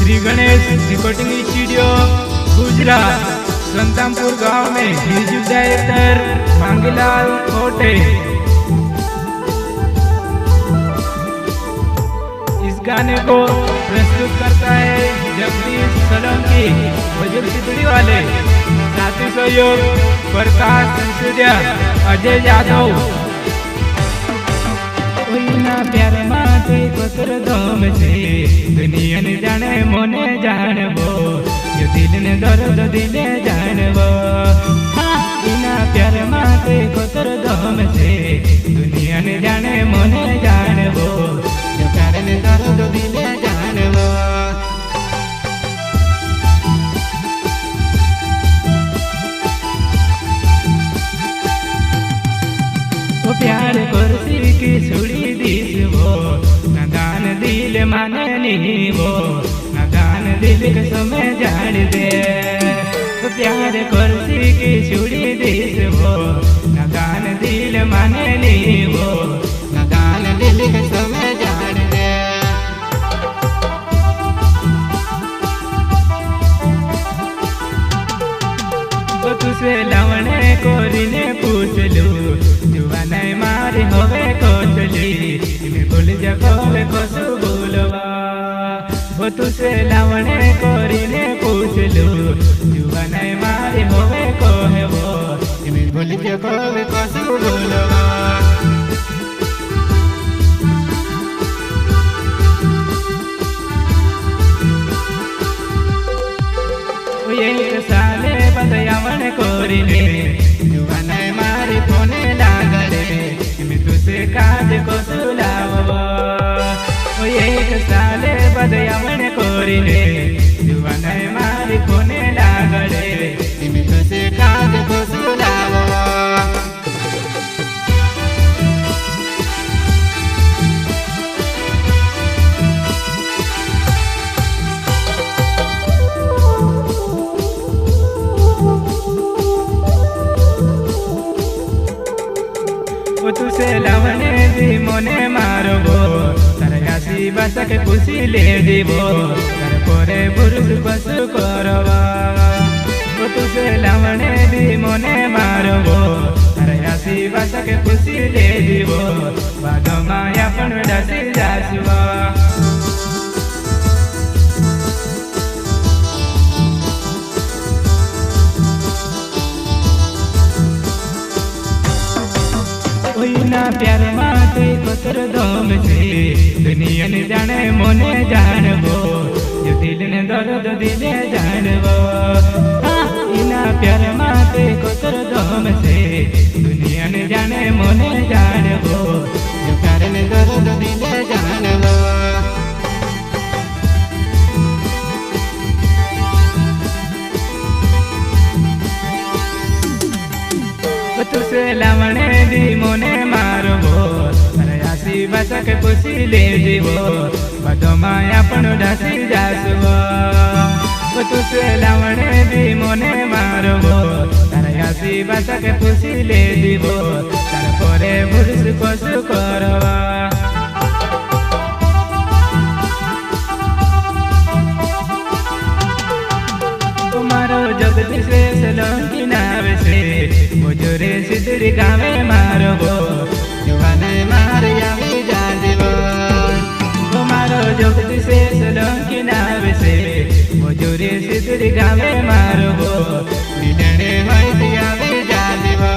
Shri Ganesh recording studio Gujarat संतमपुर गांव में music director Mangilal खोटे। इस गाने को प्रस्तुत करता है जगदीश सोलंकी बजुर्ग सिद्धि वाले। साथी सहयोग प्रकाश संसूर्या अजय यादव। प्यार माथे कोतर धोम से दुनिया ने जाने मोने जानबो जो दिल ने दर्द दिले जानबो। बिना प्यार माथे कोतर धोम से दुनिया ने जाने मोने जानबो जो प्यार ने दर्द दिले जानबो। प्यार कुर्सी की सुड़ी दिस वो नदान दिल माने नहीं वो नदान दिल के समय जान दे। प्यार कुर्सी की सुड़ी दिस वो नदान दिल माने नहीं वो नदान दिल के समय जान दे। तो तुझे लवणे कोरीने पूछ लू जुवाने मारी होवे कोचली मैं भूल जगोवे कोसु भूलवा। वो तुझे लवणे कोरीने पूछ लू जुवाने मारी होवे को है वो मैं भूल जगोवे कोसु भूलवा। एक साले बदयावन कोरीने जुवाने मारी फोने लागले मैं तुझे काज को सुलावो। एक साले बदयावन कोरीने जुवाने मारी फोने लागले मैं तुझे काज को सुलावो। तुझे लवणे दी मोने मारबो तरयासी बसक खुशी ले दीबो तर पोरे बुरुज पशु करवा। तुझे लवणे दी मोने मारबो तरयासी बसक खुशी ले दीबो बाद माया पण डसी जासवा। ना प्यार माथे कोतर धोम से दुनिया ने जाने मोने जानबो जो दिल ने दर्द दिले जानबो। इना प्यार माथे कोतर धोम से दुनिया ने जाने मोने जानबो जो प्यार ने दर्द दिले जानबो। तुझे लवणे दी मोने मारबो तरयासी बसक खुशी ले दीबो बदो माया पण डसी जासबो। तुझे लवणे दी मोने मारबो तरयासी बसक खुशी ले दीबो तर पोरे बुरुस कोसु करवा। तुम्हारो जगदीश सोलंकी नाव से मुझे सिद्धि गावे मारबो जुवाने मार यावी जादिबो। तुम्हारो जगदीश सोलंकी नाव से मुझे सिद्धि गावे मारबो मिलने होई यावी जादिबो।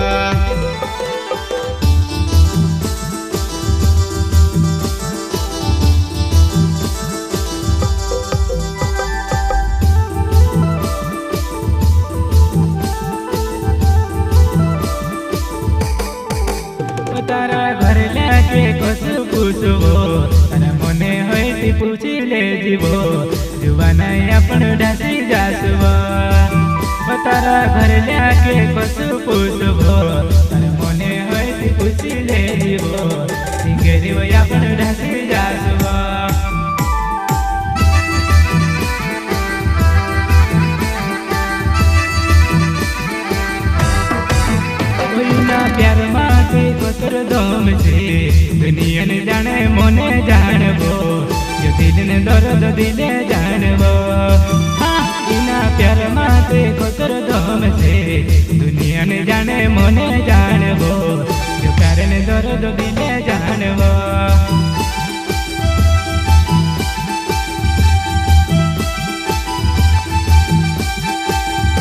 तारा घर लाके कसु पूछबो तारा मने होई पूछी ले जीवो जुवाना अपन डासी जासबो। तारा घर लाके कसु पूछबो तारा मने होई पूछी ले जीवो सिंगेरी वो अपन डासी जासबो। प्यार माथे कोतर धोम से दुनिया ने जाने मोने जानबो जो दिल ने दर्द दिले जानवो हाँ इना प्यार माते कोतर दम से दुनिया ने जाने मने जानवो जो प्यार ने दर्द दिले जानवो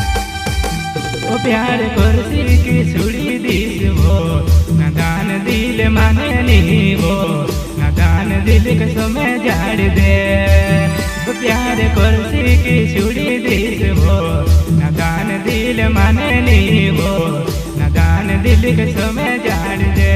ओ प्यार करसी की सुड़ी दिस वो नादान दिल माने नहीं वो नादान दिल के समय झाड़ दे ओ प्यार करसी की सुड़ी दिस वो नादान दिल माने नहीं वो नादान दिल के समय झाड़ दे।